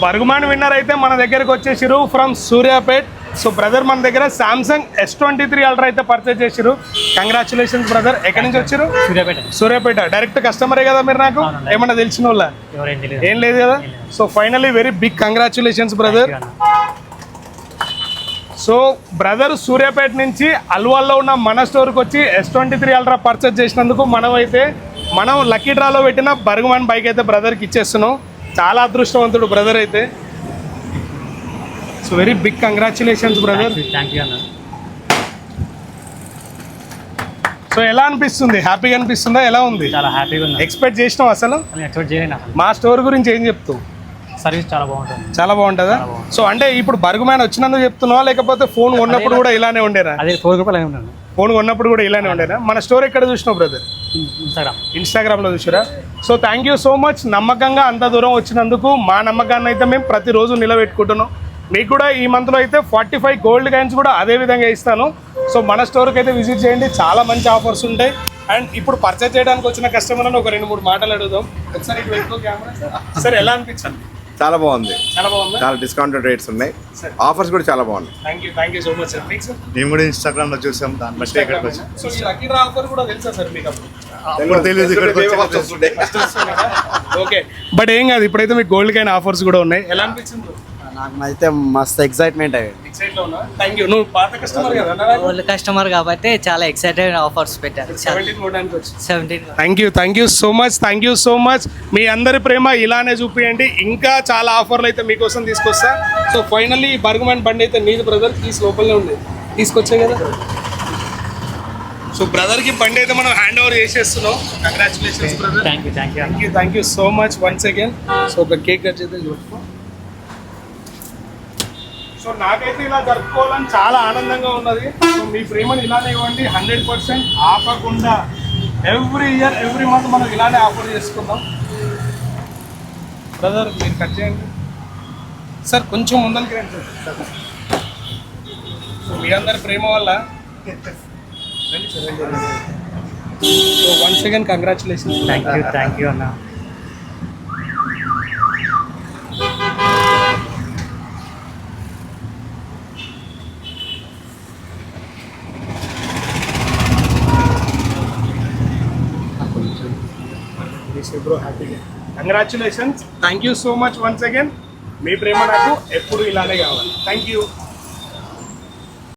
బర్గుమాన్ winner అయితే మన దగ్గరకు వచ్చేసిరు ఫ్రమ్ సూర్యాపేట్. సో బ్రదర్ మన దగ్గర సామ్సంగ్ S23 అల్ట్రా అయితే పర్చేజ్ చేసిరు. Congratulations brother. ఎక్కడి నుంచి వచ్చారు? సూర్యాపేట. డైరెక్ట్ కస్టమరే కదా మీరు? నాకు ఏమన్నా తెలిసిన వాళ్ళ? ఏం లేదు కదా. So finally very big congratulations brother. So brother Suryapet నుంచి అల్వాల్లో ఉన్న మన స్టోర్కి వచ్చి S23 అల్ట్రా పర్చేజ్ చేసినందుకు మనం లక్కీ డ్రాలో పెట్టిన బర్గుమాన్ బైక్ అయితే బ్రదర్కి ఇచ్చేస్తున్నాం. చాలా అదృష్టవంతుడు బ్రదర్ అయితే. So very big congratulations brother. So ఎలా అనిపిస్తుంది? హ్యాపీగా అనిపిస్తుందా? ఎలా ఉంది? చాలా హ్యాపీగా ఉంది. ఎక్స్పెక్ట్ చేసినావు అసలు? ఎక్స్పెక్ట్ చేయలేను. మా స్టోర్ గురించి ఏం చెప్తావు? సర్వీస్ చాలా బాగుంటుంది. చాలా బాగుంటుందా? సో అంటే ఇప్పుడు బర్గుమాన్ వచ్చినందుకు చెప్తున్నావా లేకపోతే ఫోన్ కొన్నప్పుడు కూడా ఇలానే ఉండేనా? అదే 4 రూపాయలు ఉన్నాను. ఫోన్ కొన్నప్పుడు కూడా ఇలానే ఉండేనా? మన స్టోర్ ఎక్కడ చూసినావు బ్రదర్? ఇన్స్టాగ్రామ్లో చూసారా? So thank you so much. నమ్మకంగా అంత దూరం వచ్చినందుకు మా నమ్మకాన్ని అయితే మేము ప్రతిరోజు నిలబెట్టుకుంటున్నాం. మీకు కూడా ఈ మంత్లో అయితే 45 గోల్డ్ కాయిన్స్ కూడా అదే విధంగా ఇస్తాను. సో మన స్టోర్కి అయితే విజిట్ చేయండి. చాలా మంచి ఆఫర్స్ ఉంటాయి. అండ్ ఇప్పుడు పర్చేజ్ చేయడానికి వచ్చిన కస్టమర్లను ఒక 2-3 మాటలు అడుగుదాం. ఒకసారి ఇటు వెళ్ళిపో కెమెరా. సార్ ఎలా అనిపించండి? చాలా బాగుంది. చాలా డిస్కౌంటెడ్ రేట్స్ ఉన్నాయి. ఆఫర్స్ కూడా చాలా బాగున్నాయి. Thank you so much sir. మీకు సార్? మేము కూడా ఇన్స్టాగ్రామ్ లో చూసాం, దాన్ని బట్టి ఇక్కడికి వచ్చాం. సో ఈ లక్కీ డ్రా ఆఫర్ కూడా తెలుసా సార్ మీకు? ఓకే, బట్ ఏం కాదు, ఇప్పుడైతే మీకు గోల్డ్ కాయిన్ ఆఫర్స్ కూడా ఉన్నాయి. ఎలా అనిపించింది? నాకు అయితే మస్తు ఎక్సైట్మెంట్ అయ్యింది. Thank you. నువ్వు పాత కస్టమర్ కదా? ఓల్డ్ కస్టమర్ కాబట్టి చాలా ఎక్సైటెడ్ ఆఫర్స్ పెట్టారు. 17 థ్యాంక్ యూ సో మచ్. మీ అందరి ప్రేమ ఇలానే చూపియండి. ఇంకా చాలా ఆఫర్లు అయితే మీకోసం తీసుకొస్తా. సో ఫైనల్లీ బర్గుమాన్ బండి అయితే నీది బ్రదర్. ప్లీజ్ లోపలనే ఉంది, తీసుకొచ్చే కదా. సో బ్రదర్కి బండి అయితే మనం హ్యాండ్ ఓవర్ చేసేస్తున్నాం. Congratulations brother. Thank you so much once again. So ఒక కేక్ కట్ చేద్దాం. చూసుకో. సో నాకైతే ఇలా జరుపుకోవాలని చాలా ఆనందంగా ఉన్నది. సో మీ ప్రేమను ఇలానే ఇవ్వండి. 100% ఆపకుండా ఎవ్రీ ఇయర్ ఎవ్రీ మంత్ మనం ఇలానే ఆఫర్ చేసుకుందాం. బ్రదర్ మీరు కట్ చేయండి సార్, కొంచెం ముందరికి రండి సార్. సో మీ అందరి ప్రేమ వల్ల so once again congratulations. Thank you అన్న. Congratulations. Thank you so much once again. మీ ప్రేమ నాకు ఎప్పుడు ఇలానే కావాలి. Thank you.